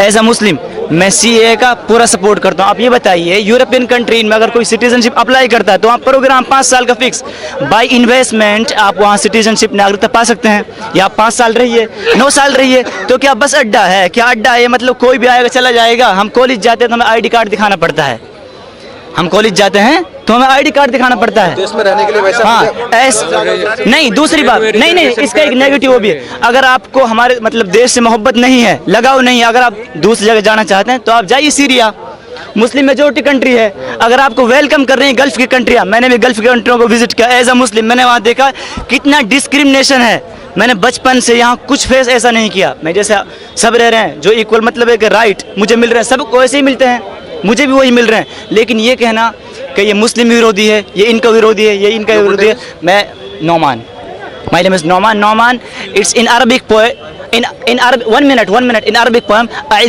As a मुस्लिम मैं CA का पूरा सपोर्ट करता हूँ। आप ये बताइए, यूरोपियन कंट्री में अगर कोई सिटीजनशिप अप्लाई करता है तो वहाँ प्रोग्राम 5 साल का फिक्स, बाय इन्वेस्टमेंट आप वहाँ सिटीजनशिप नागरिकता पा सकते हैं। या आप 5 साल रहिए, 9 साल रहिए, तो क्या बस अड्डा है? क्या अड्डा है? मतलब कोई भी आएगा चला जाएगा? हम कॉलेज जाते हैं तो हमें आईडी कार्ड दिखाना पड़ता है। हम कॉलेज जाते हैं तो हमें आईडी कार्ड दिखाना पड़ता है। देश में रहने के लिए वैसा हाँ, नहीं दूसरी बात नहीं, इसका एक नेगेटिव भी है। अगर आपको हमारे मतलब देश से मोहब्बत नहीं है, लगाव नहीं है, अगर आप दूसरी जगह जाना चाहते हैं तो आप जाइए सीरिया, मुस्लिम मेजोरिटी कंट्री है। अगर आपको वेलकम कर रही है गल्फ की कंट्रियाँ, मैंने भी गल्फ की कंट्रियों को विजिट किया एज अ मुस्लिम, मैंने वहाँ देखा कितना डिस्क्रिमिनेशन है। मैंने बचपन से यहाँ कुछ फेस ऐसा नहीं किया। मैं जैसे सब रह रहे हैं, जो इक्वल मतलब है कि राइट मुझे मिल रहे हैं, सबको ऐसे ही मिलते हैं, मुझे भी वही मिल रहे हैं। लेकिन ये कहना कि ये मुस्लिम विरोधी है, ये इनका विरोधी है, ये इनका विरोधी है, मैं Nauman, my name is Nauman, it's in Arabic poem, in Arabic, one minute, in Arabic poem,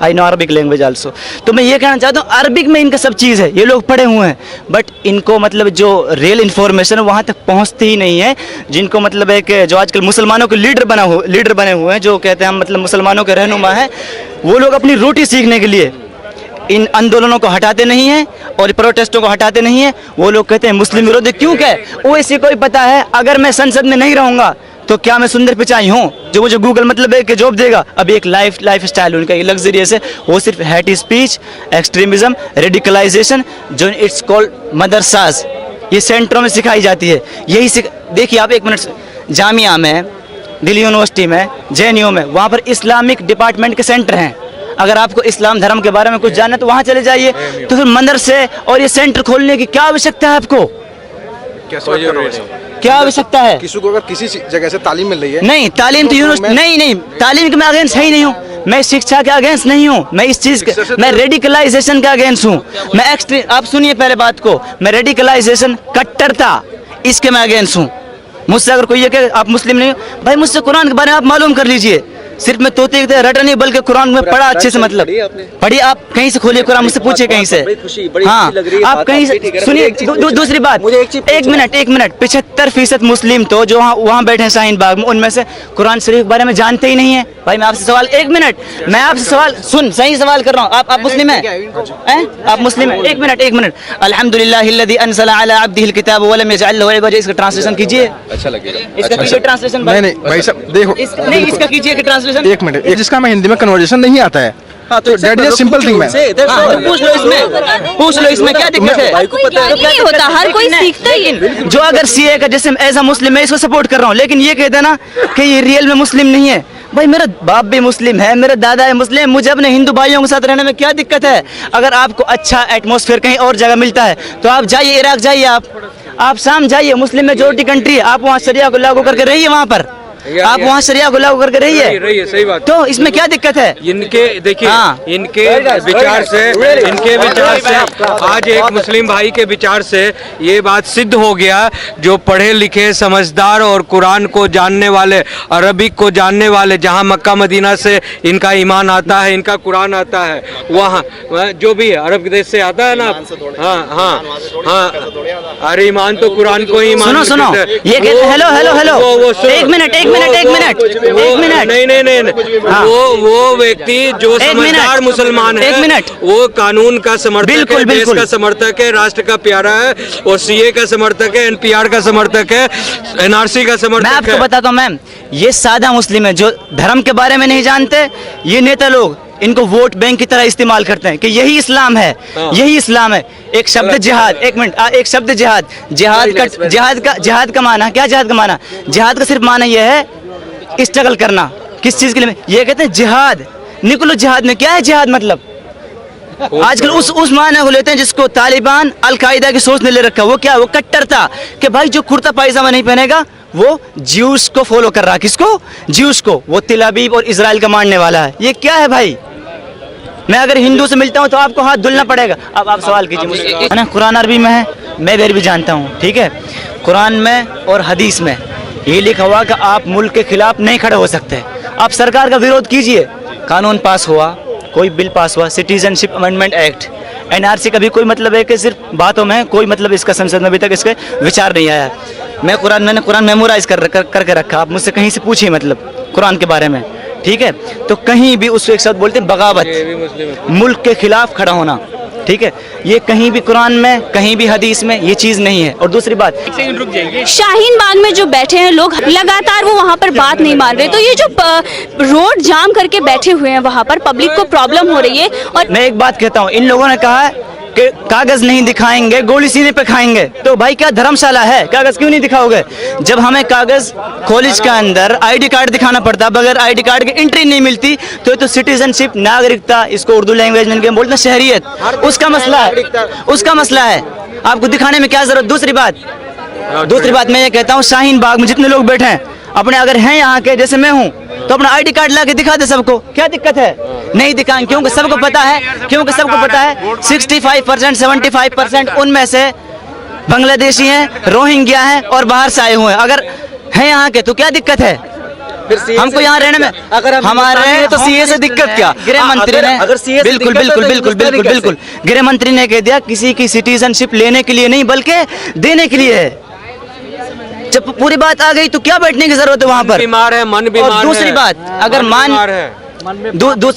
I know Arabic language also. तो मैं ये कहना चाहता हूँ, अरबिक में इनका सब चीज़ है, ये लोग पढ़े हुए हैं, बट इनको मतलब जो रियल इन्फॉर्मेशन है वहाँ तक पहुँचती ही नहीं है। जिनको मतलब है कि जो आजकल मुसलमानों के लीडर बने हुए हैं, जो कहते हैं हम मतलब मुसलमानों के रहनुमा हैं, वो लोग अपनी रोटी सीखने के लिए इन आंदोलनों को हटाते नहीं हैं और प्रोटेस्टों को हटाते नहीं हैं। वो लोग कहते हैं मुस्लिम विरोधी, क्यों कहे? वो इसी को ही पता है अगर मैं संसद में नहीं रहूँगा तो क्या मैं सुंदर पिचाई हूँ जो मुझे गूगल मतलब है कि जॉब देगा। अभी एक लाइफ स्टाइल उनका ये लग्जरियस है, वो सिर्फ हेट स्पीच, एक्सट्रीमिज्म, रेडिकलाइजेशन, जो इट्स कॉल्ड मदरसाज, ये सेंटरों में सिखाई जाती है। यही देखिए आप, एक मिनट, जामिया में, दिल्ली यूनिवर्सिटी में, JNU में, वहाँ पर इस्लामिक डिपार्टमेंट के सेंटर हैं। अगर आपको इस्लाम धर्म के बारे में कुछ जानना है तो वहाँ चले जाइए। तो फिर मदरसे और ये सेंटर खोलने की क्या आवश्यकता है आपको? क्या आवश्यकता है? किसी को अगर किसी जगह से तालीम मिल रही है, नहीं तालीम तो यूनिवर्सिटी नहीं, तालीम के मैं अगेंस्ट है ही नहीं हूँ, मैं शिक्षा के अगेंस्ट नहीं हूँ, मैं इस चीज़ के, मैं रेडिकलाइजेशन के अगेंस्ट हूँ, मैं एक्सट्रीम, आप सुनिए पहले बात को, मैं रेडिकलाइजेशन, कट्टरता, इसके मैं अगेंस्ट हूँ। मुझसे अगर कोई ये कहे आप मुस्लिम नहीं हो, भाई मुझसे कुरान के बारे में आप मालूम कर लीजिए। सिर्फ मैं तोते रटा नहीं बल्कि कुरान में पढ़ा अच्छे से, मतलब पढ़िए, आप कहीं से खोलिए कुरान, मुझसे पूछिए कहीं से। हाँ, आप कहीं से सुनिए। दूसरी बात, एक मिनट, 75% मुस्लिम तो जो वहाँ बैठे हैं शाहीन बाग में, उनमें से कुरान शरीफ के बारे में जानते ही नहीं है। भाई मैं आपसे सवाल, एक मिनट, मैं आपसे सवाल सही सवाल कर रहा हूँ। आप मुस्लिम हैं? आप मुस्लिम हैं? एक मिनट, अल्हम्दुलिल्लाहिल्लज़ी अनज़ला अला अब्दिहिल किताब व लम यजअल लहु इवजा, इसका ट्रांसलेशन कीजिए। अच्छा लगेगा, इसका कीजिए ट्रांसलेशन। नहीं भाई साहब देखो, नहीं इसका कीजिए कि ट्रांसलेशन। एक मिनट, जिसका मैं हिंदी में कन्वर्सेशन नहीं आता है, हाँ, तो दैट इज सिंपल थिंग। मैं पूछ लो इसमें क्या दिक्कत है? नहीं होता, हर कोई सीखता ही है। जो अगर सीए का, जैसे एज अ मुस्लिम मैं इसको सपोर्ट कर रहा हूँ, लेकिन ये कहते हैं ना कि ये रियल में मुस्लिम नहीं है। भाई मेरा बाप भी मुस्लिम है, मेरा दादा है मुस्लिम, मुझे अपने हिंदू भाइयों के साथ रहने में क्या दिक्कत है? अगर आपको अच्छा एटमॉस्फेयर कहीं और जगह मिलता है तो आप जाइए, इराक जाइए, आप शाम जाइए, मुस्लिम मेजोरिटी कंट्री है, आप वहाँ शरिया को लागू करके रहिए, वहाँ पर आप वहाँ शरिया को लागू करके रहिए, सही बात। तो इसमें क्या दिक्कत है? इनके देखिए, इनके विचार से आज एक मुस्लिम भाई के विचार से ये बात सिद्ध हो गया, जो पढ़े लिखे समझदार और कुरान को जानने वाले, अरबिक को जानने वाले, जहाँ मक्का मदीना से इनका ईमान आता है, इनका कुरान आता है, वहाँ जो भी अरब देश से आता है ना। हाँ, अरे ईमान तो कुरान को ही ईमान। सुनो, ये हेलो, एक मिनट, नहीं, वो व्यक्ति जो समझदार मुसलमान है, 1 मिनट, वो कानून का समर्थक है, देश का समर्थक है, राष्ट्र का प्यारा है, और सीए का समर्थक है, NPR का समर्थक है, NRC का समर्थक है। मैं आपको बताता हूँ मैम, ये सादा मुस्लिम है जो धर्म के बारे में नहीं जानते। ये नेता लोग इनको वोट बैंक की तरह इस्तेमाल करते हैं कि यही इस्लाम है, यही इस्लाम है। एक शब्द जिहाद, एक मिनट, एक शब्द जिहाद का माना क्या? जिहाद का माना, जिहाद का सिर्फ माना यह है स्ट्रगल करना। किस चीज के लिए? ये कहते हैं जिहाद, निकलो जिहाद में। क्या है जिहाद मतलब? आजकल उस माना को लेते हैं जिसको तालिबान, अल-कायदा की सोच ने ले रखा। वो क्या? वो कट्टरता कि भाई जो कुर्ता पायजामा नहीं पहनेगा वो ज्यूस को फॉलो कर रहा है। किसको? ज्यूस को। वो तिल अबीब और इजराइल का मानने वाला है। ये क्या है भाई? मैं अगर हिंदू से मिलता हूँ तो आपको हाथ धुलना पड़ेगा। अब आप सवाल कीजिए मुझसे, है ना? कुरान अरबी में है, मैं भी अरबी जानता हूँ, ठीक है। कुरान में और हदीस में ये लिखा हुआ कि आप मुल्क के खिलाफ नहीं खड़े हो सकते। आप सरकार का विरोध कीजिए, कानून पास हुआ, कोई बिल पास हुआ, सिटीजनशिप अमेंडमेंट एक्ट, एनआरसी का भी कोई मतलब है कि सिर्फ बातों में, कोई मतलब इसका संसद में अभी तक इसके विचार नहीं आया। मैंने कुरान मेमोराइज करके रखा, आप मुझसे कहीं से पूछिए मतलब कुरान के बारे में, ठीक है। तो कहीं भी उसको एक शब्द बोलते हैं बगावत, मुल्क के खिलाफ खड़ा होना, ठीक है। ये कहीं भी कुरान में, कहीं भी हदीस में ये चीज़ नहीं है। और दूसरी बात, शाहीन बाग में जो बैठे हैं लोग लगातार वो वहाँ पर बात नहीं मान रहे, तो ये जो रोड जाम करके बैठे हुए हैं वहाँ पर पब्लिक को प्रॉब्लम हो रही है। और मैं एक बात कहता हूँ, इन लोगों ने कहा है कि कागज नहीं दिखाएंगे गोली सीने पे खाएंगे, तो भाई क्या धर्मशाला है, कागज क्यों नहीं दिखाओगे? जब हमें कागज कॉलेज के अंदर आईडी कार्ड दिखाना पड़ता, बगैर आईडी कार्ड के एंट्री नहीं मिलती, तो सिटीजनशिप, नागरिकता, इसको उर्दू लैंग्वेज में बोलते हैं शहरियत, उसका मसला है, उसका मसला है, आपको दिखाने में क्या जरूरत। दूसरी बात मैं ये कहता हूँ, शाहीन बाग में जितने लोग बैठे हैं अपने अगर हैं यहाँ के, जैसे मैं हूँ, तो अपना आईडी कार्ड ला के दिखा दे सबको, क्या दिक्कत है? नहीं दिखाएंगे क्योंकि सबको पता है 65% 75% उनमें से बांग्लादेशी हैं, रोहिंग्या हैं और बाहर से आए हुए हैं। अगर हैं यहाँ के तो क्या दिक्कत है हमको यहाँ रहने में? अगर हमारे तो सीए से दिक्कत क्या? गृह मंत्री ने बिल्कुल गृह मंत्री ने कह दिया किसी की सिटीजनशिप लेने के लिए नहीं बल्कि देने के लिए है। जब पूरी बात आ गई तो क्या बैठने की जरूरत है वहाँ पर? बीमार है, मन बीमार है। दूसरी बात, अगर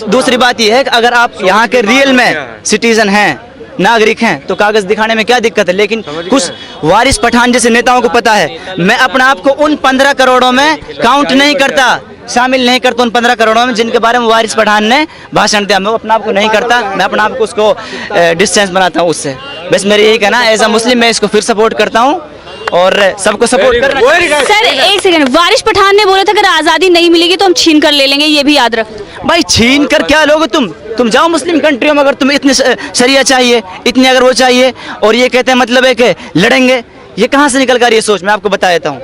दूसरी बात यह है कि अगर आप यहाँ के रियल में सिटीजन हैं, नागरिक हैं, तो कागज दिखाने में क्या दिक्कत है? लेकिन कुछ वारिस पठान जैसे नेताओं को पता है, मैं अपने आप को उन 15 करोड़ों में काउंट नहीं करता, शामिल नहीं करता उन 15 करोड़ों में जिनके बारे में वारिस पठान ने भाषण दिया। मैं अपने आप को नहीं करता, मैं अपने आप को उसको डिस्टेंस बनाता हूँ उससे। बस मेरी यही कहना, एज अ मुस्लिम मैं इसको फिर सपोर्ट करता हूँ और सबको सपोर्ट करना। सर एक सेकंड, वारिस पठान ने बोला था अगर आज़ादी नहीं मिलेगी तो हम छीन कर ले लेंगे, ये भी याद रख। भाई छीन कर क्या लोगे तुम जाओ मुस्लिम कंट्रियों में, अगर तुम्हें इतने शरिया चाहिए, इतने अगर वो चाहिए, और ये कहते हैं मतलब है कि लड़ेंगे, ये कहाँ से निकल कर ये सोच? मैं आपको बता देता हूँ,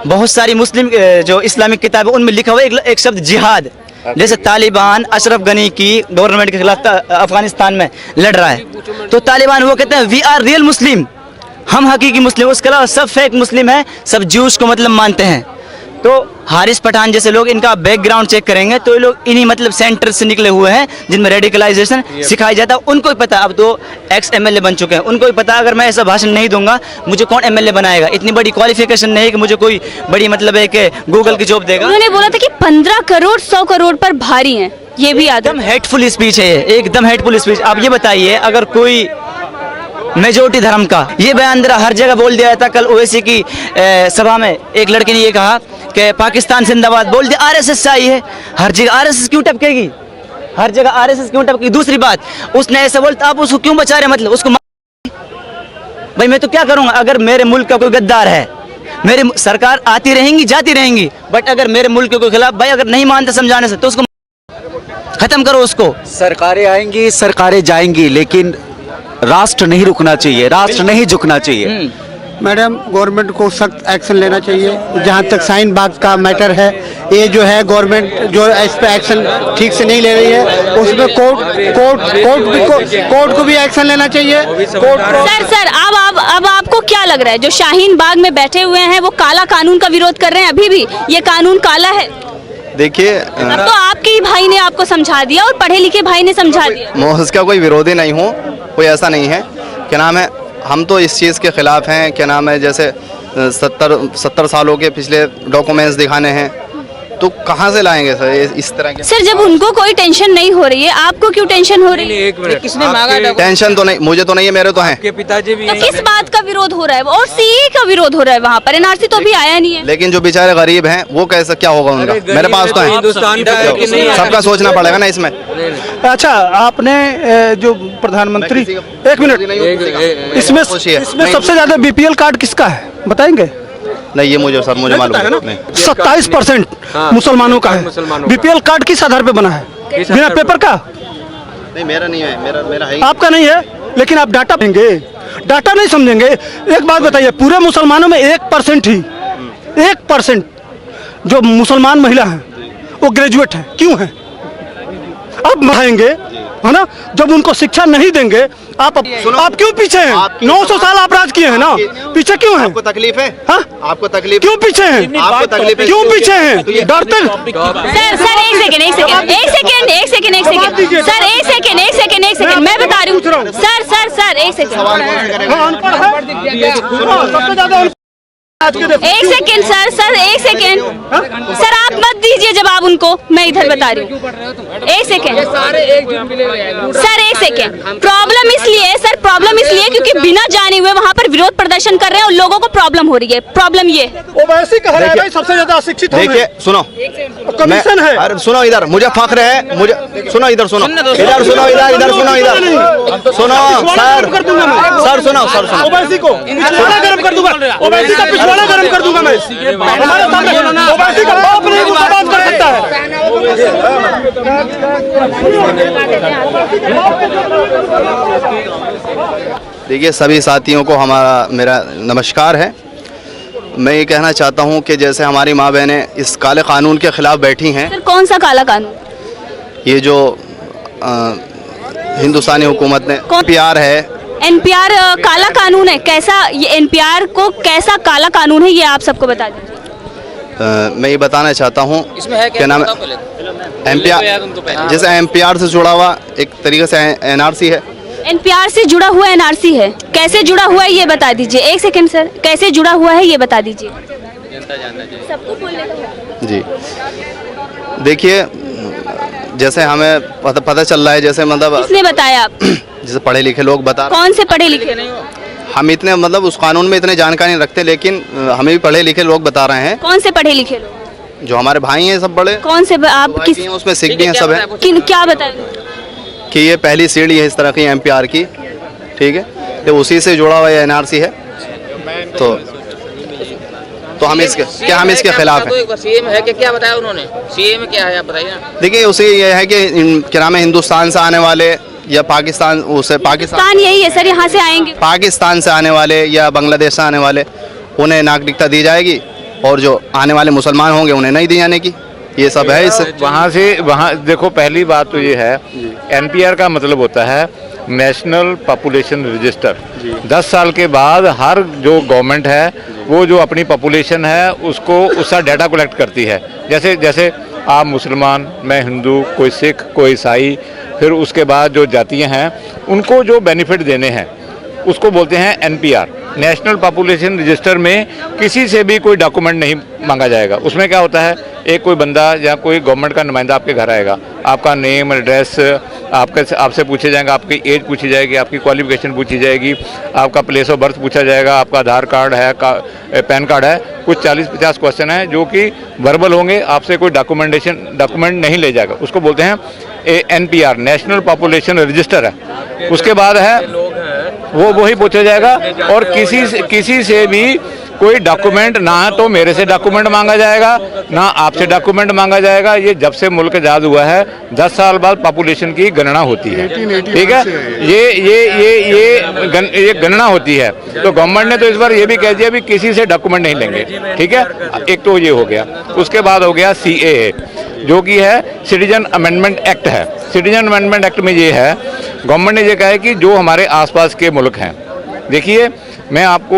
बहुत सारी मुस्लिम जो इस्लामिक किताब है उनमें लिखा हुआ एक शब्द जिहाद, जैसे तालिबान अशरफ गनी की गवर्नमेंट के खिलाफ अफगानिस्तान में लड़ रहा है, तो तालिबान वो कहते हैं वी आर रियल मुस्लिम, हम हकीकी मुस्लिम, उसके अलावा सब फेक मुस्लिम है, सब ज्यूस को मतलब मानते हैं। तो हारिस पठान जैसे लोग, इनका बैकग्राउंड चेक करेंगे तो ये लोग इन्हीं मतलब सेंटर से निकले हुए हैं जिनमें रेडिकलाइजेशन सिखाया जाता है। उनको ही पता, अब तो एक्स एमएलए बन चुके हैं, उनको ही पता अगर मैं ऐसा भाषण नहीं दूंगा मुझे कौन एमएलए बनाएगा। इतनी बड़ी क्वालिफिकेशन नहीं है कि मुझे कोई बड़ी मतलब है कि गूगल की जॉब देगा। उन्होंने बोला था कि 15 करोड़ 100 करोड़ पर भारी हैं, ये भी याद है। एकदम हेटफुल स्पीच है ये, एकदम हेटफुल स्पीच। आप ये बताइए, अगर कोई मेजोरिटी धर्म का ये बयान दे रहा, हर जगह बोल दिया था। कल ओवैसी की सभा में एक लड़के ने ये कहा कि पाकिस्तान जिंदाबाद, बोल दिया आरएसएस से आई है, हर जगह आरएसएस क्यों टपकेगी, हर जगह आरएसएस क्यों टपकेगी? दूसरी बात, उसने ऐसा बोलता, आप उसको क्यों बचा रहे, मतलब उसको भाई मैं तो क्या करूंगा? अगर मेरे मुल्क का कोई गद्दार है, मेरी सरकार आती रहेंगी जाती रहेंगी, बट अगर मेरे मुल्क के खिलाफ भाई अगर नहीं मानते समझाने से तो उसको खत्म करो। उसको सरकारें आएंगी, सरकारें जाएंगी, लेकिन राष्ट्र नहीं रुकना चाहिए, राष्ट्र नहीं झुकना चाहिए। मैडम, गवर्नमेंट को सख्त एक्शन लेना चाहिए। जहाँ तक शाहीन बाग का मैटर है, ये जो है गवर्नमेंट जो इस पे एक्शन ठीक से नहीं ले रही है, उसमें कोर्ट को भी एक्शन लेना चाहिए। सर अब आपको क्या लग रहा है, जो शाहीन बाग में बैठे हुए हैं वो काला कानून का विरोध कर रहे हैं? अभी भी ये कानून काला है? देखिए, अब तो आपके ही भाई ने आपको समझा दिया और पढ़े लिखे भाई ने समझा दिया। मैं उसका कोई विरोधी नहीं हूँ, कोई ऐसा नहीं है। क्या नाम है, हम तो इस चीज़ के खिलाफ हैं। क्या नाम है, जैसे 70 सालों के पिछले डॉक्यूमेंट्स दिखाने हैं, तो कहाँ से लाएंगे सर इस तरह के? सर जब उनको कोई टेंशन नहीं हो रही है, आपको क्यों टेंशन हो रही है? किसने मांगा? टेंशन तो नहीं, मुझे तो नहीं है, मेरे तो हैं। आपके पिताजी भी तो किस बात का विरोध हो रहा है? और सीए का विरोध हो रहा है वहाँ पर, एनआरसी तो अभी आया नहीं है। लेकिन जो बेचारे गरीब हैं वो कैसे, क्या होगा उनका? मेरे पास तो है, हिंदुस्तान का है कि नहीं है? सबका सोचना पड़ेगा ना इसमें। अच्छा, आपने जो प्रधानमंत्री, एक मिनट, इसमें सबसे ज्यादा बीपीएल कार्ड किसका है बताएंगे? नहीं, ये मुझे मालूम है। 27% मुसलमानों का है। बीपीएल कार्ड किस आधार पे बना है? बिना पेपर का? नहीं, मेरा नहीं है, मेरा है। आपका नहीं है, लेकिन आप डाटा देंगे, डाटा नहीं समझेंगे। एक बात बताइए, पूरे मुसलमानों में 1% ही 1% जो मुसलमान महिला हैं वो ग्रेजुएट हैं, क्यों हैं? अब बढ़ाएंगे, है ना। जब उनको शिक्षा नहीं देंगे, आप क्यों पीछे हैं? 900 साल आप राज किए हैं ना, पीछे क्यों हैं? आपको तकलीफ है? हाँ? आपको तकलीफ क्यों पीछे हैं? आपको तकलीफ है? क्यों पीछे हैं? डरते सर एक सेकंड मैं बता रही हूँ सर एक सेकंड एक सेकंड सर आप मत दीजिए जवाब उनको, मैं इधर बता रही हूँ। एक सेकंड प्रॉब्लम इसलिए क्योंकि बिना जाने हुए वहाँ पर विरोध प्रदर्शन कर रहे हैं और लोगों को प्रॉब्म हो रही है। प्रॉब्लम ये वो वैसे कह रहे हैं भाई सबसे ज्यादा शिक्षित देखिए सुनो, कमीशन है। अरे सुनो इधर, मुझे फख्र है, मुझे सुनो इधर सुनो सर सुनो ओवैसी को पिछवाड़ा गरम कर दूंगा, ओवैसी का पिछवाड़ा गरम कर दूंगा मैं। हमारे सामने ओवैसी का बाप नहीं गुस्सा बात कर सकता है। देखिए सभी साथियों को मेरा नमस्कार है। मैं ये कहना चाहता हूँ कि जैसे हमारी माँ बहनें इस काले कानून के खिलाफ बैठी हैं। सर कौन सा काला कानून? ये जो हिंदुस्तानी हुकूमत ने NPR है। NPR काला कानून है? कैसा ये NPR को कैसा काला कानून है ये आप सबको बता दीजिए। मैं ये बताना चाहता हूँ क्या नाम है NPR, जैसे NPR से जुड़ा हुआ एक तरीके से NRC है। NPR से जुड़ा हुआ NRC है, कैसे जुड़ा हुआ है ये बता दीजिए। एक सेकंड सर, कैसे जुड़ा हुआ है ये बता दीजिए। सबको बोलने का जी देखिए, जैसे हमें पता चल रहा है, जैसे मतलब किसने बताया आप? जैसे पढ़े लिखे लोग बता रहे। कौन से पढ़े लिखे? हम इतने मतलब उस कानून में इतने जानकारी नहीं रखते, लेकिन हमें भी पढ़े लिखे लोग बता रहे हैं। कौन से पढ़े लिखे लोग? जो हमारे भाई हैं सब बड़े। कौन से आप किस? उसमें सिख भी हैं सब हैं। क्या बताएं कि ये पहली सीढ़ी है इस तरह की NPR की, ठीक है, तो उसी से जुड़ा हुआ ये NRC है। तो हम इसके खिलाफ हैं। CM है कि क्या बताया उन्होंने? CM क्या है आप बताइए ना। देखिए उसे ये है कि क्या नाम है, हिंदुस्तान से आने वाले या पाकिस्तान यही है सर, यहाँ से आएंगे पाकिस्तान से आने वाले या बांग्लादेश से आने वाले, उन्हें नागरिकता दी जाएगी, और जो आने वाले मुसलमान होंगे उन्हें नहीं दी जाने की। ये सब है इससे। वहाँ देखो, पहली बात तो ये है, NPR का मतलब होता है नेशनल पॉपुलेशन रजिस्टर। 10 साल के बाद हर जो गवर्नमेंट है वो जो अपनी पॉपुलेशन है उसका डाटा कलेक्ट करती है। जैसे आप मुसलमान, मैं हिंदू, कोई सिख, कोई ईसाई, फिर उसके बाद जो जातियाँ हैं उनको जो बेनिफिट देने हैं उसको बोलते हैं NPR, नेशनल पॉपुलेशन रजिस्टर। में किसी से भी कोई डॉक्यूमेंट नहीं मांगा जाएगा। उसमें क्या होता है, एक कोई बंदा या कोई गवर्नमेंट का नुमाइंदा आपके घर आएगा, आपका नेम, एड्रेस, आपसे पूछे जाएंगे, आपकी एज पूछी जाएगी, आपकी क्वालिफिकेशन पूछी जाएगी, आपका प्लेस ऑफ बर्थ पूछा जाएगा, आपका आधार कार्ड है, पैन कार्ड है, कुछ 40-50 क्वेश्चन है जो कि वर्बल होंगे। आपसे कोई डॉक्यूमेंट नहीं ले जाएगा। उसको बोलते हैं NPR, नेशनल पॉपुलेशन रजिस्टर है। उसके बाद है वो वही पूछा जाएगा, और किसी से भी कोई डॉक्यूमेंट, ना तो मेरे से डॉक्यूमेंट मांगा जाएगा, ना आपसे डॉक्यूमेंट मांगा जाएगा। ये जब से मुल्क आज़ाद हुआ है 10 साल बाद पॉपुलेशन की गणना होती है, ठीक है। ये गणना होती है। तो गवर्नमेंट ने तो इस बार ये भी कह दिया भी किसी से डॉक्यूमेंट नहीं लेंगे, ठीक है। एक तो ये हो गया। उसके बाद हो गया CAA, जो कि है सिटीजन अमेंडमेंट एक्ट है। सिटीजन अमेंडमेंट एक्ट में ये है, गवर्नमेंट ने ये कहा है कि जो हमारे आसपास के मुल्क हैं, देखिए मैं आपको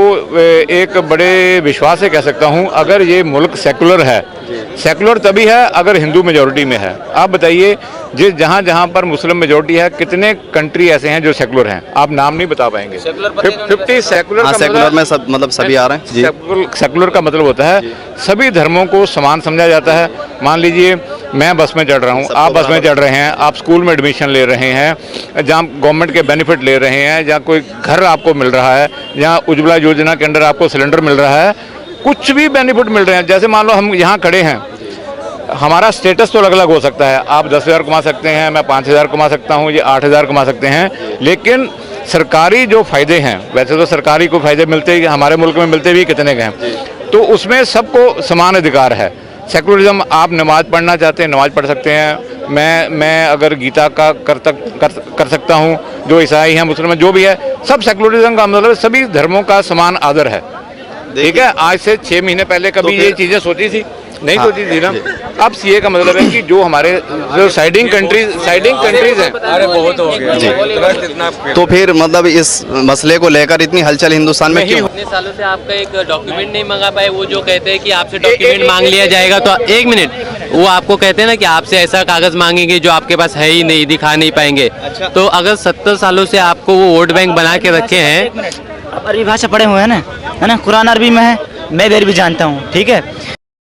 एक बड़े विश्वास से कह सकता हूं, अगर ये मुल्क सेकुलर है, सेकुलर तभी है अगर हिंदू मेजॉरिटी में है। आप बताइए जहाँ जहाँ पर मुस्लिम मेजॉरिटी है, कितने कंट्री ऐसे हैं जो सेकुलर हैं? आप नाम नहीं बता पाएंगे। 50 सेकुलर में सब मतलब सभी आ रहे हैं जी। सेकुलर का मतलब होता है सभी धर्मों को समान समझा जाता है। मान लीजिए मैं बस में चढ़ रहा हूँ, आप बस में चढ़ रहे हैं, आप स्कूल में एडमिशन ले रहे हैं, जहाँ गवर्नमेंट के बेनिफिट ले रहे हैं, जहाँ कोई घर आपको मिल रहा है, जहाँ उज्ज्वला योजना के अंदर आपको सिलेंडर मिल रहा है, कुछ भी बेनिफिट मिल रहे हैं। जैसे मान लो हम यहाँ खड़े हैं, हमारा स्टेटस तो अलग अलग हो सकता है। आप 10,000 कमा सकते हैं, मैं 5,000 कमा सकता हूँ, ये 8,000 कमा सकते हैं, लेकिन सरकारी जो फ़ायदे हैं, वैसे तो सरकारी को फ़ायदे मिलते ही हमारे मुल्क में मिलते भी कितने हैं, तो उसमें सबको समान अधिकार है। सेकुलरिज्म, आप नमाज़ पढ़ना चाहते हैं नमाज़ पढ़ सकते हैं। मैं अगर गीता का कर सकता हूँ, जो ईसाई हैं, मुसलमान, जो भी है, सब सेकुलरिज्म का मतलब सभी धर्मों का समान आदर है, ठीक है। आज से 6 महीने पहले कभी ये चीज़ें सोची थी? नहीं सोची थी ना। अब सीए का मतलब है कि जो हमारे जो साइडिंग कंट्रीज हैं, अरे बहुत हो गया। तो फिर मतलब इस मसले को लेकर इतनी हलचल हिंदुस्तान में क्यों? इतने सालों से आपका एक डॉक्यूमेंट नहीं मंगा पाए, वो जो कहते हैं कि आपसे डॉक्यूमेंट मांग लिया जाएगा, तो एक मिनट, वो आपको कहते हैं ना कि आपसे ऐसा कागज मांगेंगे जो आपके पास है ही नहीं, दिखा नहीं पाएंगे। तो अगर 70 सालों से आपको वो वोट बैंक बना के रखे हैं, आप अरबी भाषा पढ़े हुए हैं ना, है ना, कुरान अरबी में है, मैं भी अरबी जानता हूँ, ठीक है।